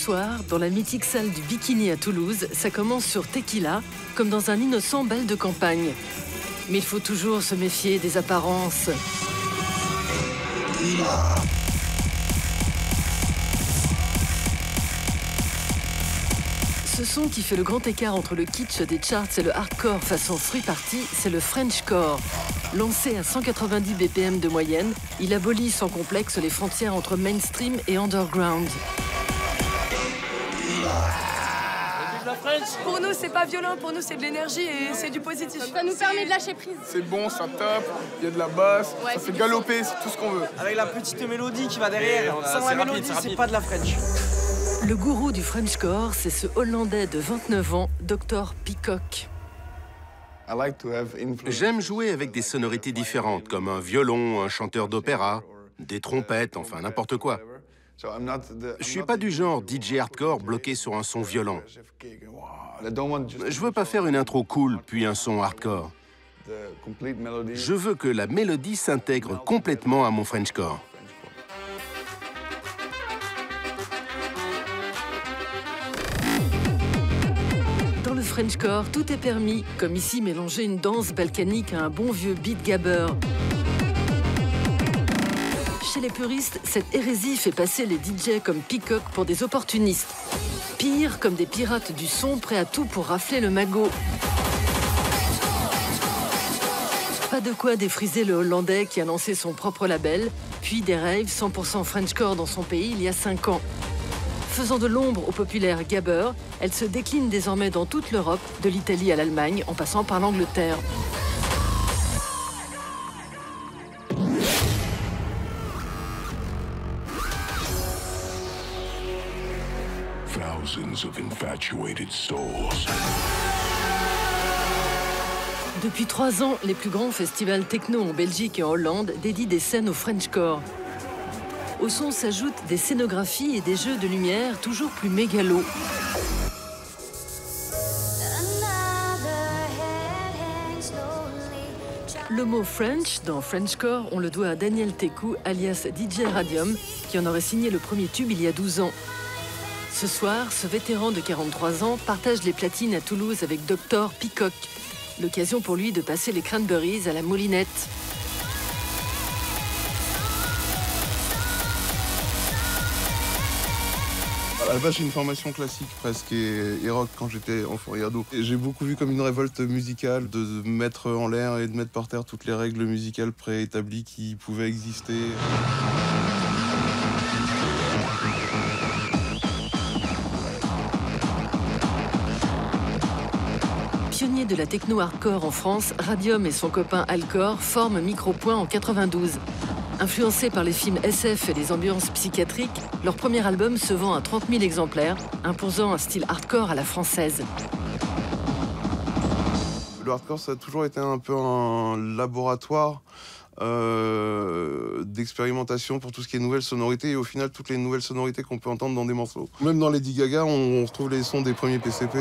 soir, dans la mythique salle du Bikini à Toulouse, ça commence sur Tequila, comme dans un innocent bal de campagne. Mais il faut toujours se méfier des apparences. Ce son qui fait le grand écart entre le kitsch des charts et le hardcore façon free party, c'est le Frenchcore. Lancé à 190 BPM de moyenne, il abolit sans complexe les frontières entre mainstream et underground. Pour nous, c'est pas violent, pour nous, c'est de l'énergie et c'est du positif. Ça nous permet de lâcher prise. C'est bon, ça tape, il y a de la basse, ouais, ça fait galoper, c'est tout ce qu'on veut. Avec la petite mélodie qui va derrière, sans la mélodie, c'est pas de la French. Le gourou du Frenchcore, c'est ce Hollandais de 29 ans, Dr Peacock. J'aime jouer avec des sonorités différentes, comme un violon, un chanteur d'opéra, des trompettes, enfin n'importe quoi. Je suis pas du genre DJ hardcore bloqué sur un son violent. Je veux pas faire une intro cool, puis un son hardcore. Je veux que la mélodie s'intègre complètement à mon Frenchcore. Dans le Frenchcore, tout est permis, comme ici mélanger une danse balkanique à un bon vieux beat gabber. Chez les puristes, cette hérésie fait passer les DJ comme Peacock pour des opportunistes. Pire, comme des pirates du son prêts à tout pour rafler le magot. Pas de quoi défriser le Hollandais qui a lancé son propre label, puis des raves 100% Frenchcore dans son pays il y a 5 ans. Faisant de l'ombre au populaire gabber, elle se décline désormais dans toute l'Europe, de l'Italie à l'Allemagne, en passant par l'Angleterre. Depuis 3 ans, les plus grands festivals techno en Belgique et en Hollande dédient des scènes au Frenchcore. Au son s'ajoutent des scénographies et des jeux de lumière toujours plus mégalos. Le mot French dans Frenchcore, on le doit à Daniel Tekou, alias DJ Radium, qui en aurait signé le premier tube il y a 12 ans. Ce soir, ce vétéran de 43 ans partage les platines à Toulouse avec Dr Peacock. L'occasion pour lui de passer les Cranberries à la moulinette. À la base, j'ai une formation classique presque et rock quand j'étais enfant et ado. Et j'ai beaucoup vu comme une révolte musicale de mettre en l'air et de mettre par terre toutes les règles musicales préétablies qui pouvaient exister. Pionnier de la techno-hardcore en France, Radium et son copain Alcor forment Micropoint en 92. Influencés par les films SF et les ambiances psychiatriques, leur premier album se vend à 30 000 exemplaires, imposant un style hardcore à la française. Le hardcore, ça a toujours été un peu un laboratoire d'expérimentation pour tout ce qui est nouvelles sonorités et au final toutes les nouvelles sonorités qu'on peut entendre dans des morceaux. Même dans Lady Gaga, on retrouve les sons des premiers PCP.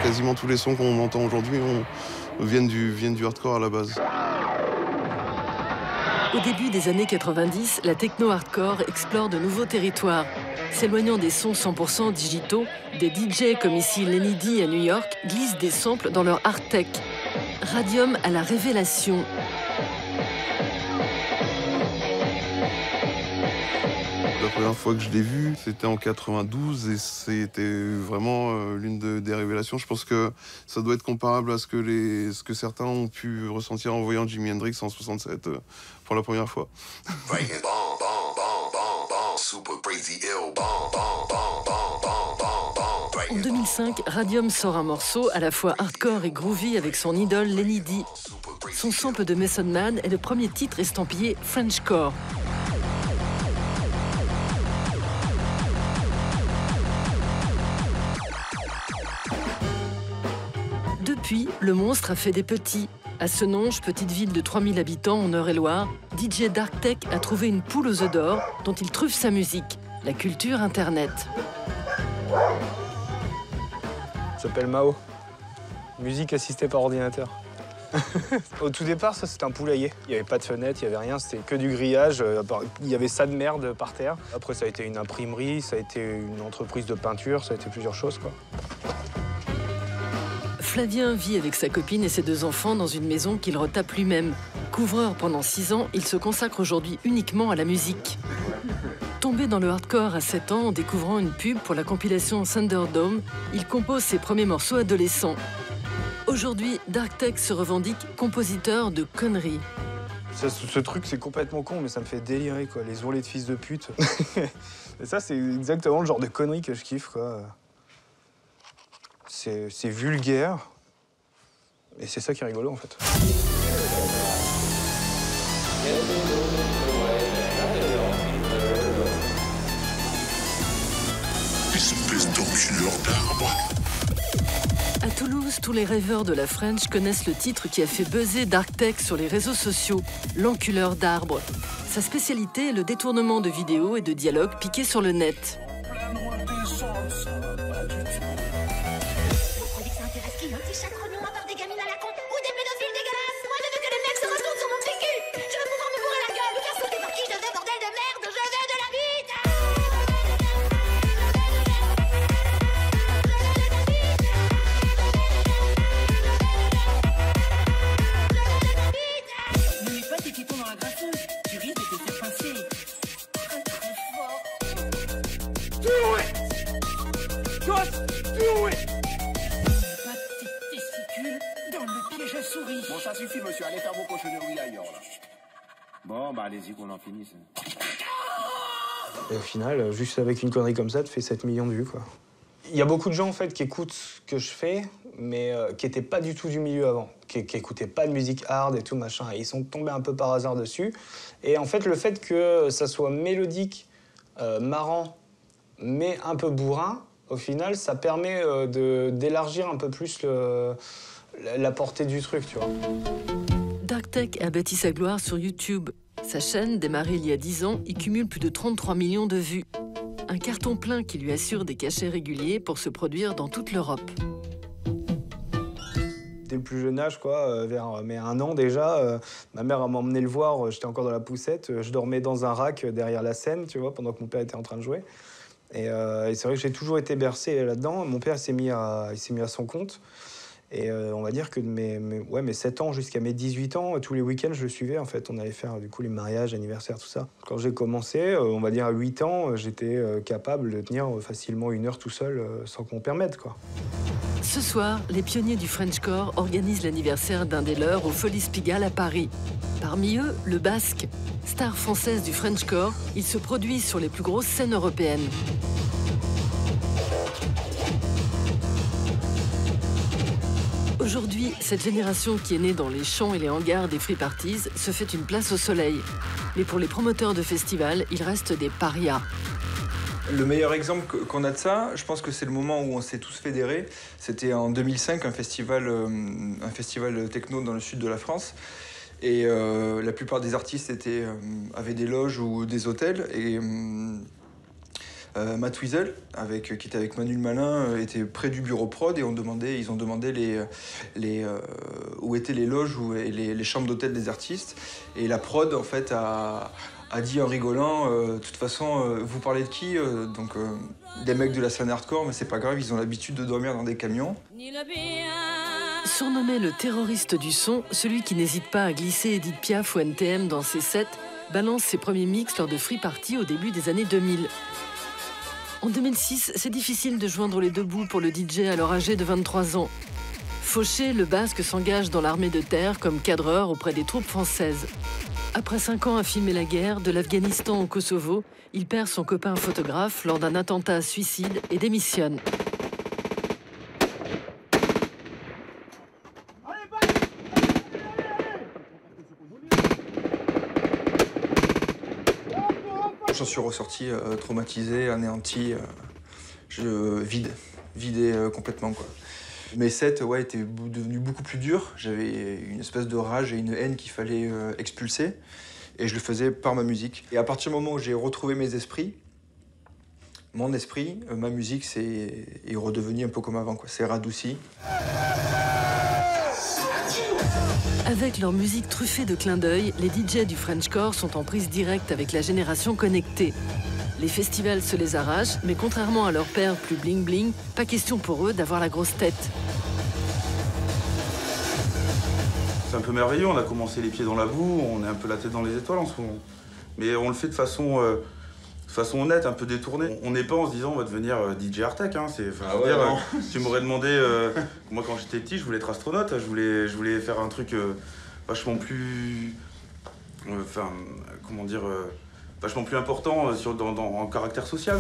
Quasiment tous les sons qu'on entend aujourd'hui viennent du hardcore à la base. Au début des années 90, la techno-hardcore explore de nouveaux territoires. S'éloignant des sons 100% digitaux, des DJ comme ici Lenny D à New York glissent des samples dans leur hard tech. Radium à la révélation. La première fois que je l'ai vu, c'était en 92 et c'était vraiment l'une des révélations. Je pense que ça doit être comparable à ce que certains ont pu ressentir en voyant Jimi Hendrix en 67 pour la première fois. En 2005, Radium sort un morceau à la fois hardcore et groovy avec son idole Lenny D. Son sample de Method Man est le premier titre estampillé Frenchcore. Depuis, le monstre a fait des petits. À Senonches, petite ville de 3000 habitants en Eure-et-Loire, DJ Dark Tech a trouvé une poule aux œufs d'or dont il truffe sa musique, la culture Internet. Ça s'appelle Mao. Musique assistée par ordinateur. Au tout départ, ça c'était un poulailler. Il n'y avait pas de fenêtre, il n'y avait rien, c'était que du grillage. Il y avait ça de merde par terre. Après, ça a été une imprimerie, ça a été une entreprise de peinture, ça a été plusieurs choses, quoi. Flavien vit avec sa copine et ses 2 enfants dans une maison qu'il retape lui-même. Couvreur pendant 6 ans, il se consacre aujourd'hui uniquement à la musique. Tombé dans le hardcore à 7 ans en découvrant une pub pour la compilation Thunderdome, il compose ses premiers morceaux adolescents. Aujourd'hui, Darktech se revendique compositeur de conneries. Ce truc, c'est complètement con, mais ça me fait délirer, quoi. Les ourlets de fils de pute. Et ça, c'est exactement le genre de conneries que je kiffe, quoi. C'est vulgaire, et c'est ça qui est rigolo, en fait. Espèce d'enculeur d'arbre. À Toulouse, tous les rêveurs de la French connaissent le titre qui a fait buzzer Darktech sur les réseaux sociaux, l'enculeur d'arbre. Sa spécialité est le détournement de vidéos et de dialogues piqués sur le net. Bon, ça suffit, monsieur. Allez faire vos cochonneries ailleurs, là. Bon, bah, allez-y, qu'on en finisse. Et au final, juste avec une connerie comme ça, tu fais 7 millions de vues, quoi. Il y a beaucoup de gens, en fait, qui écoutent ce que je fais, mais qui n'étaient pas du tout du milieu avant, qui n'écoutaient pas de musique hard et tout, machin. Et ils sont tombés un peu par hasard dessus. Et en fait, le fait que ça soit mélodique, marrant, mais un peu bourrin, au final, ça permet d'élargir un peu plus la portée du truc, tu vois. Darktech a bâti sa gloire sur YouTube. Sa chaîne, démarrée il y a 10 ans, y cumule plus de 33 millions de vues. Un carton plein qui lui assure des cachets réguliers pour se produire dans toute l'Europe. Dès le plus jeune âge, quoi, vers 1 an déjà, ma mère m'a emmené le voir, j'étais encore dans la poussette, je dormais dans un rack derrière la scène, tu vois, pendant que mon père était en train de jouer. Et c'est vrai que j'ai toujours été bercé là-dedans. Mon père s'est mis à son compte. Et on va dire que de mes 7 ans jusqu'à mes 18 ans, tous les week-ends, je le suivais, en fait. On allait faire, du coup, les mariages, anniversaires, tout ça. Quand j'ai commencé, on va dire à 8 ans, j'étais capable de tenir facilement 1 heure tout seul, sans qu'on me permette, quoi. Ce soir, les pionniers du Frenchcore organisent l'anniversaire d'un des leurs au Folies Pigalle à Paris. Parmi eux, le Basque. Star française du Frenchcore, il se produit sur les plus grosses scènes européennes. Aujourd'hui, cette génération qui est née dans les champs et les hangars des free parties se fait une place au soleil. Mais pour les promoteurs de festivals, ils restent des parias. Le meilleur exemple qu'on a de ça, je pense que c'est le moment où on s'est tous fédérés. C'était en 2005, un festival techno dans le sud de la France. Et la plupart des artistes avaient des loges ou des hôtels. Et Matt Weasel, qui était avec Manu le Malin, était près du bureau prod et ils ont demandé où étaient les loges et les chambres d'hôtel des artistes. Et la prod, en fait, a dit en rigolant, de toute façon, vous parlez de qui? Donc, des mecs de la scène hardcore, mais c'est pas grave, ils ont l'habitude de dormir dans des camions. Surnommé le terroriste du son, celui qui n'hésite pas à glisser Edith Piaf ou NTM dans ses sets, balance ses premiers mix lors de free party au début des années 2000. En 2006, c'est difficile de joindre les deux bouts pour le DJ alors âgé de 23 ans. Fauché, le Basque s'engage dans l'armée de terre comme cadreur auprès des troupes françaises. Après 5 ans à filmer la guerre, de l'Afghanistan au Kosovo, il perd son copain photographe lors d'un attentat suicide et démissionne. J'en suis ressorti traumatisé, anéanti, vidé complètement, quoi. Mes sets étaient devenus beaucoup plus durs. J'avais une espèce de rage et une haine qu'il fallait expulser. Et je le faisais par ma musique. Et à partir du moment où j'ai retrouvé mes esprits, mon esprit, ma musique est redevenu un peu comme avant, quoi. C'est radouci. Avec leur musique truffée de clins d'œil, les DJ du Frenchcore sont en prise directe avec la génération connectée. Les festivals se les arrachent, mais contrairement à leurs pairs plus bling-bling, pas question pour eux d'avoir la grosse tête. C'est un peu merveilleux, on a commencé les pieds dans la boue, on est un peu la tête dans les étoiles en ce moment. Mais on le fait de façon honnête, un peu détournée. On n'est pas en se disant on va devenir DJ Artec. Hein. Tu m'aurais demandé, moi quand j'étais petit, je voulais être astronaute, je voulais faire un truc vachement plus... vachement plus important en caractère social.